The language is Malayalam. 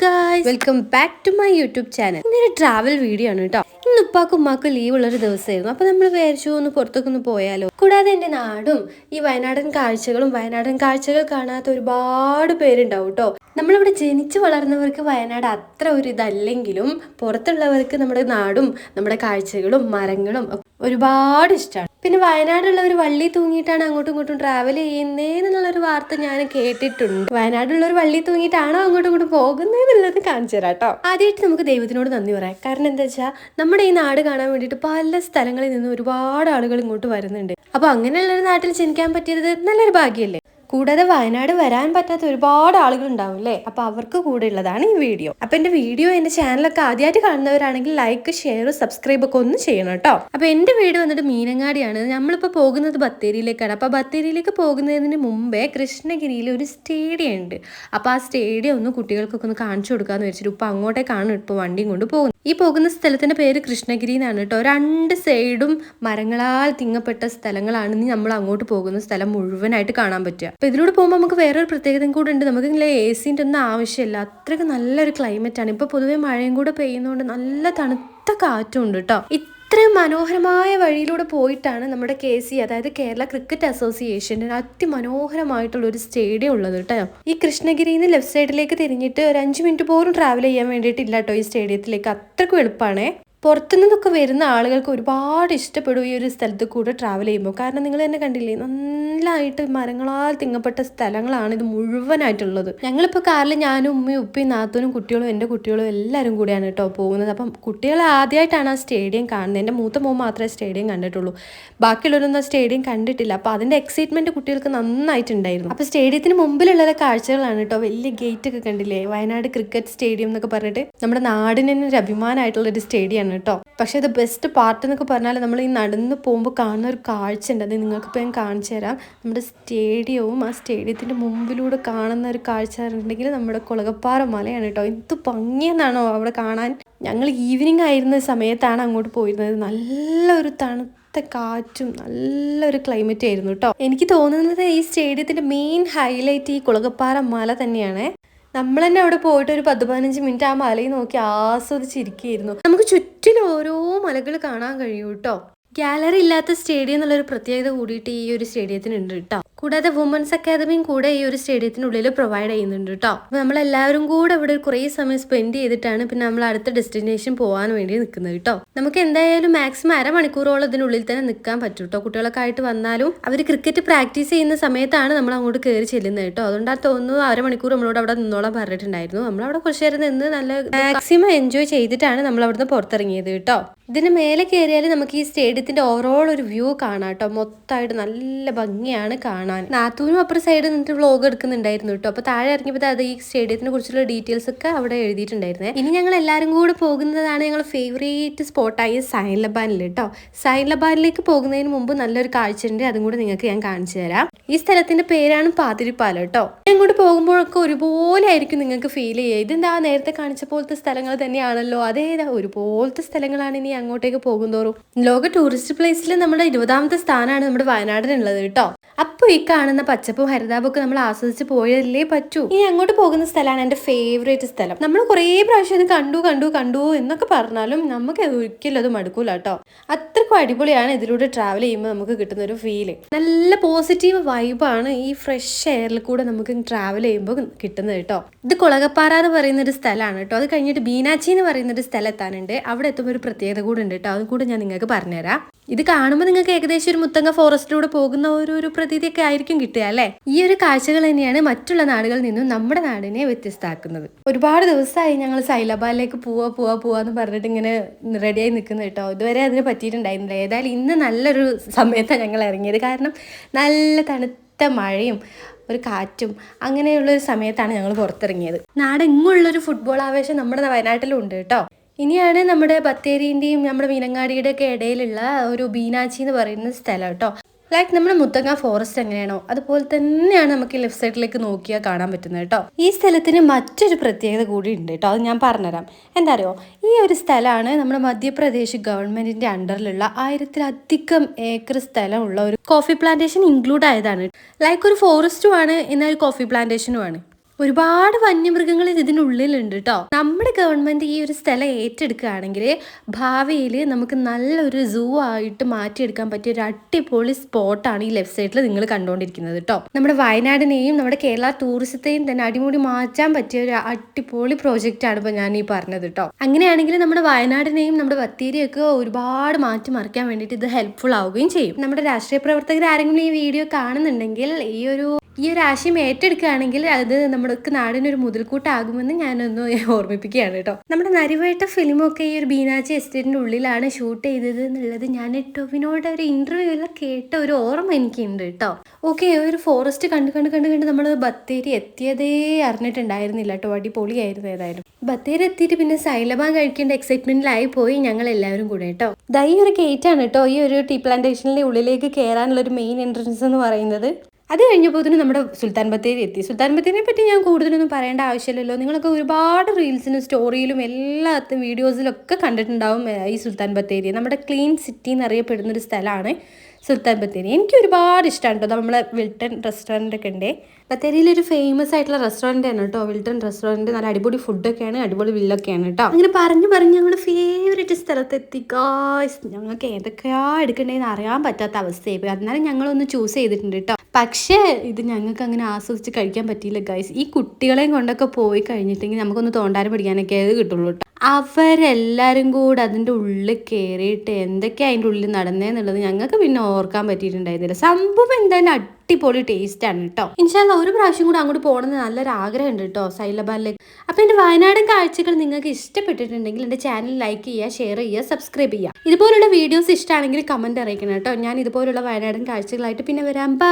Guys, welcome back to my YouTube channel. ഇന്നൊരു ട്രാവൽ വീഡിയോ ആണ് കേട്ടോ. ഇന്ന് ഉപ്പാക്കും ഉമ്മാക്കും ലീവ് ഉള്ളൊരു ദിവസമായിരുന്നു. അപ്പൊ നമ്മൾ വിചാരിച്ചു ഒന്ന് പുറത്തൊക്കെ ഒന്ന് പോയാലോ. കൂടാതെ എന്റെ നാടും ഈ വയനാടൻ കാഴ്ചകൾ കാണാത്ത ഒരുപാട് പേരുണ്ടാവും കേട്ടോ. നമ്മളിവിടെ ജനിച്ചു വളർന്നവർക്ക് വയനാട് അത്ര ഒരു ഇതല്ലെങ്കിലും പുറത്തുള്ളവർക്ക് നമ്മുടെ നാടും നമ്മുടെ കാഴ്ചകളും മരങ്ങളും ഒരുപാട് ഇഷ്ടമാണ്. പിന്നെ വയനാടുള്ളവർ വള്ളി തൂങ്ങിയിട്ടാണ് അങ്ങോട്ടും ഇങ്ങോട്ടും ട്രാവൽ ചെയ്യുന്നതെന്നുള്ളൊരു വാർത്ത ഞാൻ കേട്ടിട്ടുണ്ട്. വയനാടുള്ളവർ വള്ളി തൂങ്ങിയിട്ടാണോ അങ്ങോട്ടും ഇങ്ങോട്ടും പോകുന്നതെന്നുള്ളത് കാണിച്ചു തരാം കേട്ടോ. ആദ്യമായിട്ട് നമുക്ക് ദൈവത്തിനോട് നന്ദി പറയാം. കാരണം എന്താ വെച്ചാൽ നമ്മുടെ ഈ നാട് കാണാൻ വേണ്ടിയിട്ട് പല സ്ഥലങ്ങളിൽ നിന്ന് ഒരുപാട് ആളുകൾ ഇങ്ങോട്ട് വരുന്നുണ്ട്. അപ്പൊ അങ്ങനെയുള്ളൊരു നാട്ടിൽ ജനിക്കാൻ പറ്റിയത് നല്ലൊരു ഭാഗ്യമല്ലേ. കൂടാതെ വയനാട് വരാൻ പറ്റാത്ത ഒരുപാട് ആളുകൾ ഉണ്ടാവും അല്ലേ. അപ്പൊ അവർക്ക് കൂടെ ഉള്ളതാണ് ഈ വീഡിയോ. അപ്പൊ എന്റെ ചാനലൊക്കെ ആദ്യമായിട്ട് കാണുന്നവരാണെങ്കിൽ ലൈക്ക്, ഷെയർ, സബ്സ്ക്രൈബ് ഒക്കെ ഒന്ന് ചെയ്യണം കേട്ടോ. അപ്പൊ എന്റെ വീട് വന്നിട്ട് മീനങ്ങാടിയാണ്. നമ്മളിപ്പോ പോകുന്നത് ബത്തേരിയിലേക്കാണ്. അപ്പൊ ബത്തേരിയിലേക്ക് പോകുന്നതിന് മുമ്പേ കൃഷ്ണഗിരിയിൽ ഒരു സ്റ്റേഡിയം ഉണ്ട്. അപ്പൊ ആ സ്റ്റേഡിയം ഒന്ന് കുട്ടികൾക്കൊക്കെ ഒന്ന് കാണിച്ചു കൊടുക്കാന്ന് വെച്ചിട്ട് ഇപ്പൊ അങ്ങോട്ടേക്കാണ് ഇപ്പൊ വണ്ടിയും കൊണ്ട് പോകുന്നത്. ഈ പോകുന്ന സ്ഥലത്തിന്റെ പേര് കൃഷ്ണഗിരി എന്നാണ് കേട്ടോ. രണ്ട് സൈഡും മരങ്ങളാൽ തിങ്ങപ്പെട്ട സ്ഥലങ്ങളാണ് നമ്മൾ അങ്ങോട്ട് പോകുന്ന സ്ഥലം മുഴുവനായിട്ട് കാണാൻ പറ്റുക. അപ്പൊ ഇതിലൂടെ പോകുമ്പോൾ നമുക്ക് വേറൊരു പ്രത്യേകതയും കൂടെ ഉണ്ട്. നമുക്ക് ഇങ്ങനെ AC-ന്റെ ഒന്നും ആവശ്യമില്ല. അത്രയ്ക്ക് നല്ലൊരു ക്ലൈമറ്റ് ആണ്. ഇപ്പൊ പൊതുവെ മഴയും കൂടെ പെയ്യുന്നതുകൊണ്ട് നല്ല തണുത്ത കാറ്റും ഉണ്ട് കേട്ടോ. ഇത്രയും മനോഹരമായ വഴിയിലൂടെ പോയിട്ടാണ് നമ്മുടെ KC, അതായത് കേരള ക്രിക്കറ്റ് അസോസിയേഷന്റെ അതിമനോഹരമായിട്ടുള്ള ഒരു സ്റ്റേഡിയം ഉള്ളത് കേട്ടോ. ഈ കൃഷ്ണഗിരിയിൽ നിന്ന് ലെഫ്റ്റ് സൈഡിലേക്ക് തിരിഞ്ഞിട്ട് ഒരു 5 മിനിറ്റ് പോലും ട്രാവൽ ചെയ്യാൻ വേണ്ടിയിട്ടില്ല കേട്ടോ ഈ സ്റ്റേഡിയത്തിലേക്ക്. അത്രയ്ക്കും എളുപ്പമാണേ. പുറത്തുനിന്നൊക്കെ വരുന്ന ആളുകൾക്ക് ഒരുപാട് ഇഷ്ടപ്പെടും ഈ ഒരു സ്ഥലത്ത് കൂടെ ട്രാവൽ ചെയ്യുമ്പോൾ. കാരണം നിങ്ങൾ തന്നെ കണ്ടില്ലേ, നല്ലതായിട്ട് മരങ്ങളാൽ തിങ്ങപ്പെട്ട സ്ഥലങ്ങളാണ് ഇത് മുഴുവനായിട്ടുള്ളത്. ഞങ്ങളിപ്പോൾ കാറിൽ ഞാനും ഉമ്മയും ഉപ്പയും നാത്തൂനും കുട്ടികളും എൻ്റെ കുട്ടികളും എല്ലാവരും കൂടിയാണ് കേട്ടോ പോകുന്നത്. അപ്പം കുട്ടികൾ ആദ്യമായിട്ടാണ് ആ സ്റ്റേഡിയം കാണുന്നത്. എൻ്റെ മൂത്ത മോൻ മാത്രമേ സ്റ്റേഡിയം കണ്ടിട്ടുള്ളൂ. ബാക്കിയുള്ളവരൊന്നും ആ സ്റ്റേഡിയം കണ്ടിട്ടില്ല. അപ്പോൾ അതിൻ്റെ എക്സൈറ്റ്മെൻറ്റ് കുട്ടികൾക്ക് നന്നായിട്ടുണ്ടായിരുന്നു. അപ്പോൾ സ്റ്റേഡിയത്തിന് മുമ്പിലുള്ള കാഴ്ചകളാണ് കേട്ടോ. വലിയ ഗേറ്റ് ഒക്കെ കണ്ടില്ലേ, വയനാട് ക്രിക്കറ്റ് സ്റ്റേഡിയം എന്നൊക്കെ പറഞ്ഞിട്ട് നമ്മുടെ നാടിന് തന്നെ ഒരു അഭിമാനമായിട്ടുള്ളൊരു സ്റ്റേഡിയമാണ് കേട്ടോ. പക്ഷെ ഇത് ബെസ്റ്റ് പാർട്ട് എന്നൊക്കെ പറഞ്ഞാൽ നമ്മൾ ഈ നടന്ന് പോകുമ്പോൾ കാണുന്ന ഒരു കാഴ്ച ഉണ്ട്. അത് നിങ്ങൾക്കിപ്പോൾ ഞാൻ കാണിച്ചു തരാം. നമ്മുടെ സ്റ്റേഡിയവും ആ സ്റ്റേഡിയത്തിന്റെ മുമ്പിലൂടെ കാണുന്ന ഒരു കാഴ്ച ഉണ്ടെങ്കിൽ നമ്മുടെ കുളകപ്പാറ മലയാണ് കേട്ടോ. എന്ത് ഭംഗിയെന്നാണോ അവിടെ കാണാൻ. ഞങ്ങൾ ഈവനിങ് ആയിരുന്ന സമയത്താണ് അങ്ങോട്ട് പോയിരുന്നത്. നല്ലൊരു കാറ്റും നല്ലൊരു ക്ലൈമറ്റ് ആയിരുന്നു കേട്ടോ. എനിക്ക് തോന്നുന്നത് ഈ സ്റ്റേഡിയത്തിന്റെ മെയിൻ ഹൈലൈറ്റ് ഈ കുളകപ്പാറ മല തന്നെയാണ്. നമ്മൾ തന്നെ അവിടെ പോയിട്ട് ഒരു 10-15 മിനിറ്റ് ആ മലയിൽ നോക്കി ആസ്വദിച്ചിരിക്കുകയായിരുന്നു. നമുക്ക് ചുറ്റിലും ഓരോ മലകൾ കാണാൻ കഴിയും കേട്ടോ. ഗാലറി ഇല്ലാത്ത സ്റ്റേഡിയം എന്നുള്ളൊരു പ്രത്യേകത കൂടിയിട്ട് ഈ ഒരു സ്റ്റേഡിയത്തിന് ഉണ്ട് കേട്ടോ. കൂടാതെ വുമൻസ് അക്കാദമിയും കൂടെ ഈ ഒരു സ്റ്റേഡിയത്തിനുള്ളിൽ പ്രൊവൈഡ് ചെയ്യുന്നുണ്ട് കേട്ടോ. അപ്പൊ നമ്മളെല്ലാവരും കൂടെ ഇവിടെ കുറേ സമയം സ്പെൻഡ് ചെയ്തിട്ടാണ് പിന്നെ നമ്മൾ അടുത്ത ഡെസ്റ്റിനേഷൻ പോകാൻ വേണ്ടി നിൽക്കുന്നത് കേട്ടോ. നമുക്ക് എന്തായാലും മാക്സിമം അരമണിക്കൂറോളം ഇതിനുള്ളിൽ തന്നെ നിൽക്കാൻ പറ്റും കേട്ടോ. കുട്ടികളൊക്കെ ആയിട്ട് വന്നാലും അവർ ക്രിക്കറ്റ് പ്രാക്ടീസ് ചെയ്യുന്ന സമയത്താണ് നമ്മൾ അങ്ങോട്ട് കയറി ചെല്ലുന്നത് കേട്ടോ. അതുകൊണ്ടാണ് തോന്നുന്നു അരമണിക്കൂർ നമ്മളോട് അവിടെ നിന്നോളാൻ പറഞ്ഞിട്ടുണ്ടായിരുന്നു. നമ്മളവിടെ കുറച്ച് നേരം നിന്ന് നല്ല മാക്സിമം എൻജോയ് ചെയ്തിട്ടാണ് നമ്മൾ അവിടുന്ന് പുറത്തിറങ്ങിയത് കേട്ടോ. ഇതിന് മേലെ കയറിയാൽ നമുക്ക് ഈ സ്റ്റേഡിയത്തിന്റെ ഓവറോൾ ഒരു വ്യൂ കാണാം കേട്ടോ. മൊത്തമായിട്ട് നല്ല ഭംഗിയാണ് കാണാൻ. നാത്തൂനും അപ്പുറം സൈഡിൽ നിന്നിട്ട് വ്ലോഗ് എടുക്കുന്നുണ്ടായിരുന്നു കേട്ടോ. അപ്പൊ താഴെ ഇറങ്ങിയപ്പോൾ അത് ഈ സ്റ്റേഡിയത്തിനെ കുറിച്ചുള്ള ഡീറ്റെയിൽസ് ഒക്കെ അവിടെ എഴുതിയിട്ടുണ്ടായിരുന്നേ. ഇനി ഞങ്ങൾ എല്ലാവരും കൂടെ പോകുന്നതാണ് ഞങ്ങൾ ഫേവറേറ്റ് സ്പോട്ടായ സൈൻലബാനിൽ കേട്ടോ. സൈൻലബാനിലേക്ക് പോകുന്നതിന് മുമ്പ് നല്ലൊരു കാഴ്ചയുണ്ട്, അതും കൂടെ നിങ്ങൾക്ക് ഞാൻ കാണിച്ചു തരാം. ഈ സ്ഥലത്തിന്റെ പേരാണ് പാതിരിപ്പാലം കേട്ടോ. അങ്ങോട്ട് പോകുമ്പോഴൊക്കെ ഒരുപോലെ ആയിരിക്കും നിങ്ങൾക്ക് ഫീൽ ചെയ്യുക. ഇതെന്താ നേരത്തെ കാണിച്ച പോലത്തെ സ്ഥലങ്ങൾ തന്നെയാണല്ലോ, അതേതാ ഒരുപോലത്തെ സ്ഥലങ്ങളാണ് ഇനി അങ്ങോട്ടേക്ക് പോകുന്തോറും. ലോക ടൂറിസ്റ്റ് പ്ലേസിൽ നമ്മുടെ 20ാമത്തെ സ്ഥാനമാണ് നമ്മുടെ വയനാടിനുള്ളത് കേട്ടോ. അപ്പൊ ഈ കാണുന്ന പച്ചപ്പും ഹരിതാപൊക്കെ നമ്മൾ ആസ്വദിച്ച് പോയല്ലേ പറ്റൂ. ഇനി അങ്ങോട്ട് പോകുന്ന സ്ഥലമാണ് എന്റെ ഫേവറേറ്റ് സ്ഥലം. നമ്മൾ കുറേ പ്രാവശ്യം ഇത് കണ്ടു എന്നൊക്കെ പറഞ്ഞാലും നമുക്ക് ഒരിക്കലും അത് മടുക്കൂല കേട്ടോ. അത്രക്കും അടിപൊളിയാണ് ഇതിലൂടെ ട്രാവൽ ചെയ്യുമ്പോൾ നമുക്ക് കിട്ടുന്ന ഒരു ഫീല്. നല്ല പോസിറ്റീവ് വൈബാണ് ഈ ഫ്രഷ് എയറിൽ കൂടെ നമുക്ക് ട്രാവൽ ചെയ്യുമ്പോൾ കിട്ടുന്നത് കേട്ടോ. ഇത് കുളകപ്പാറ എന്ന് പറയുന്ന ഒരു സ്ഥലമാണ് കേട്ടോ. അത് കഴിഞ്ഞിട്ട് ബീനാച്ചി എന്ന് പറയുന്ന ഒരു സ്ഥലം എത്താനുണ്ട്. അവിടെ എത്തുമ്പോൾ ഒരു പ്രത്യേകത കൂടെ ഉണ്ട് കേട്ടോ. അതും കൂടെ ഞാൻ നിങ്ങൾക്ക് പറഞ്ഞുതരാം. ഇത് കാണുമ്പോൾ നിങ്ങൾക്ക് ഏകദേശം ഒരു മുത്തങ്ങ ഫോറസ്റ്റിലൂടെ പോകുന്ന ഒരു പ്രതീതിയൊക്കെ ആയിരിക്കും കിട്ടുക അല്ലേ. ഈ ഒരു കാഴ്ചകൾ തന്നെയാണ് മറ്റുള്ള നാടുകളിൽ നിന്നും നമ്മുടെ നാടിനെ വ്യത്യസ്തമാക്കുന്നത്. ഒരുപാട് ദിവസമായി ഞങ്ങൾ സൈലബാനിലേക്ക് പോവാന്ന് പറഞ്ഞിട്ട് ഇങ്ങനെ റെഡിയായി നിൽക്കുന്നത് കേട്ടോ. ഇതുവരെ അതിന് പറ്റിയിട്ടുണ്ടായിരുന്നില്ല. ഏതായാലും ഇന്ന് നല്ലൊരു സമയത്താണ് ഞങ്ങൾ ഇറങ്ങിയത്. കാരണം നല്ല തണുത്ത മഴയും ഒരു കാറ്റും അങ്ങനെയുള്ളൊരു സമയത്താണ് ഞങ്ങൾ പുറത്തിറങ്ങിയത്. നാടെങ്ങുള്ളൊരു ഫുട്ബോൾ ആവേശം നമ്മുടെ വയനാട്ടിലും ഉണ്ട് കേട്ടോ. ഇനിയാണ് നമ്മുടെ ബത്തേരിൻ്റെയും നമ്മുടെ മീനങ്ങാടിയുടെ ഒക്കെ ഇടയിലുള്ള ഒരു ബീനാച്ചി എന്ന് പറയുന്ന സ്ഥലം കേട്ടോ. ലൈക്ക് നമ്മുടെ മുത്തങ്ങ ഫോറസ്റ്റ് എങ്ങനെയാണോ അതുപോലെ തന്നെയാണ് നമുക്ക് ലെഫ്റ്റ് സൈഡിലേക്ക് നോക്കിയാൽ കാണാൻ പറ്റുന്നത് കേട്ടോ. ഈ സ്ഥലത്തിന് മറ്റൊരു പ്രത്യേകത കൂടി ഉണ്ട് കേട്ടോ. അത് ഞാൻ പറഞ്ഞുതരാം. എന്താ അറിയോ, ഈ ഒരു സ്ഥലമാണ് നമ്മുടെ മധ്യപ്രദേശ് ഗവൺമെന്റിന്റെ അണ്ടറിലുള്ള 1000-ലധികം ഏക്കർ സ്ഥലമുള്ള ഒരു കോഫി പ്ലാന്റേഷൻ ഇൻക്ലൂഡ് ആയതാണ്. ലൈക്ക് ഒരു ഫോറസ്റ്റും ആണ്, എന്നാൽ ഒരു കോഫി പ്ലാന്റേഷനും ആണ്. ഒരുപാട് വന്യമൃഗങ്ങൾ ഇതിനുള്ളിലുണ്ട് കേട്ടോ. നമ്മുടെ ഗവൺമെന്റ് ഈ ഒരു സ്ഥലം ഏറ്റെടുക്കുകയാണെങ്കിൽ ഭാവിയിൽ നമുക്ക് നല്ലൊരു സൂ ആയിട്ട് മാറ്റിയെടുക്കാൻ പറ്റിയ ഒരു അടിപൊളി സ്പോട്ടാണ് ഈ ലെഫ്റ്റ് സൈഡിൽ നിങ്ങൾ കണ്ടുകൊണ്ടിരിക്കുന്നത് കേട്ടോ. നമ്മുടെ വയനാടിനെയും നമ്മുടെ കേരള ടൂറിസത്തെയും തന്നെ അടിമുടി മാറ്റാൻ പറ്റിയ ഒരു അടിപൊളി പ്രോജക്റ്റ് ആണ് ഇപ്പോൾ ഞാൻ ഈ പറഞ്ഞത് കേട്ടോ. അങ്ങനെയാണെങ്കിൽ നമ്മുടെ വയനാടിനെയും നമ്മുടെ ബത്തേരിയൊക്കെ ഒരുപാട് മാറ്റിമറിക്കാൻ വേണ്ടിയിട്ട് ഇത് ഹെൽപ്ഫുൾ ആവുകയും ചെയ്യും. നമ്മുടെ രാഷ്ട്രീയ പ്രവർത്തകർ ആരെങ്കിലും ഈ വീഡിയോ കാണുന്നുണ്ടെങ്കിൽ ഈ ഒരു ആശയം ഏറ്റെടുക്കുകയാണെങ്കിൽ അത് നമ്മുടെ നാടിനൊരു മുതൽക്കൂട്ടാകുമെന്ന് ഞാനൊന്ന് ഓർമ്മിപ്പിക്കുകയാണ് കേട്ടോ. നമ്മുടെ നരിവേട്ട ഫിലിമൊക്കെ ഈ ഒരു ബീനാച്ചി എസ്റ്റേറ്റിന്റെ ഉള്ളിലാണ് ഷൂട്ട് ചെയ്തത് എന്നുള്ളത് ഞാൻ ടൊവിനോട് ഒരു ഇന്റർവ്യൂവിൽ കേട്ട ഒരു ഓർമ്മ എനിക്കുണ്ട് കേട്ടോ. ഓക്കെ, ഒരു ഫോറസ്റ്റ് കണ്ട് നമ്മൾ ബത്തേരി എത്തിയതേ അറിഞ്ഞിട്ടുണ്ടായിരുന്നില്ല കേട്ടോ. അടിപൊളിയായിരുന്നു. ഏതായാലും ബത്തേരി എത്തിയിട്ട് പിന്നെ സൈലബാൻ കഴിക്കേണ്ട എക്സൈറ്റ്മെന്റിലായി പോയി ഞങ്ങൾ എല്ലാവരും കൂടെ കേട്ടോ. ഈ ഒരു ഗേറ്റ് ആണ് കേട്ടോ ഈ ഒരു ടീ പ്ലാന്റേഷനിലെ ഉള്ളിലേക്ക് കയറാനുള്ള ഒരു മെയിൻ എൻട്രൻസ് എന്ന് പറയുന്നത്. അത് കഴിഞ്ഞപ്പോൾ നമ്മുടെ സുൽത്താൻ ബത്തേരി എത്തി. സുൽത്താൻ ബത്തേരിയെ പറ്റി ഞാൻ കൂടുതലൊന്നും പറയേണ്ട ആവശ്യമില്ലല്ലോ. നിങ്ങളൊക്കെ ഒരുപാട് റീൽസിനും സ്റ്റോറിയിലും എല്ലാത്തും വീഡിയോസിലൊക്കെ കണ്ടിട്ടുണ്ടാവും ഈ സുൽത്താൻ ബത്തേരി. നമ്മുടെ ക്ലീൻ സിറ്റി എന്നറിയപ്പെടുന്നൊരു സ്ഥലമാണ് സുൽത്താൻ ബത്തേരി. എനിക്ക് ഒരുപാട് ഇഷ്ടമാണ് കേട്ടോ. നമ്മളെ വിൽട്ടൺ റെസ്റ്റോറൻ്റ് ഒക്കെ ഉണ്ട്. ബത്തേരിയിലൊരു ഫേമസ് ആയിട്ടുള്ള റെസ്റ്റോറൻ്റ് ആണ് കേട്ടോ വിൽട്ടൺ റെസ്റ്റോറൻറ്റ്. നല്ല അടിപൊളി ഫുഡൊക്കെയാണ്, അടിപൊളി വില്ലൊക്കെയാണ് കേട്ടോ. അങ്ങനെ പറഞ്ഞ് ഞങ്ങളുടെ ഫേവറേറ്റ് സ്ഥലത്തെത്തി ഗായ്സ്. ഞങ്ങൾക്ക് ഏതൊക്കെയാ എടുക്കേണ്ടതെന്ന് അറിയാൻ പറ്റാത്ത അവസ്ഥയായി. എന്നാലും ഞങ്ങളൊന്ന് ചൂസ് ചെയ്തിട്ടുണ്ട് കേട്ടോ. പക്ഷേ ഇത് ഞങ്ങൾക്ക് അങ്ങനെ ആസ്വദിച്ച് കഴിക്കാൻ പറ്റിയില്ല ഗൈസ്. ഈ കുട്ടികളെയും കൊണ്ടൊക്കെ പോയി കഴിഞ്ഞിട്ടെങ്കിൽ നമുക്കൊന്ന് തോണ്ടാനും പിടിക്കാനൊക്കെ അത് കിട്ടുള്ളൂ കേട്ടോ. അവരെല്ലാവരും കൂടെ അതിൻ്റെ ഉള്ളിൽ കയറിയിട്ട് എന്തൊക്കെയാണ് അതിൻ്റെ ഉള്ളിൽ നടന്നതെന്നുള്ളത് ഞങ്ങൾക്ക് പിന്നെ ഓർക്കാൻ പറ്റിയിട്ടുണ്ടായിരുന്നില്ല. സംഭവം എന്തായാലും അടിപൊളി ടേസ്റ്റ് ആണ് കേട്ടോ. ഇൻഷാല്ലാ ഒരു പ്രാവശ്യം കൂടെ അങ്ങോട്ട് പോകണമെന്ന് നല്ലൊരു ആഗ്രഹമുണ്ട് കേട്ടോ സൈലബാനിലേക്ക്. അപ്പോൾ എൻ്റെ വയനാടൻ കാഴ്ചകൾ നിങ്ങൾക്ക് ഇഷ്ടപ്പെട്ടിട്ടുണ്ടെങ്കിൽ എൻ്റെ ചാനൽ ലൈക്ക് ചെയ്യുക, ഷെയർ ചെയ്യുക, സബ്സ്ക്രൈബ് ചെയ്യുക. ഇതുപോലുള്ള വീഡിയോസ് ഇഷ്ടമാണെങ്കിൽ കമൻറ്റ് അറിയിക്കണം കേട്ടോ. ഞാൻ ഇതുപോലുള്ള വയനാടൻ കാഴ്ചകളായിട്ട് പിന്നെ വരാം. ബൈ.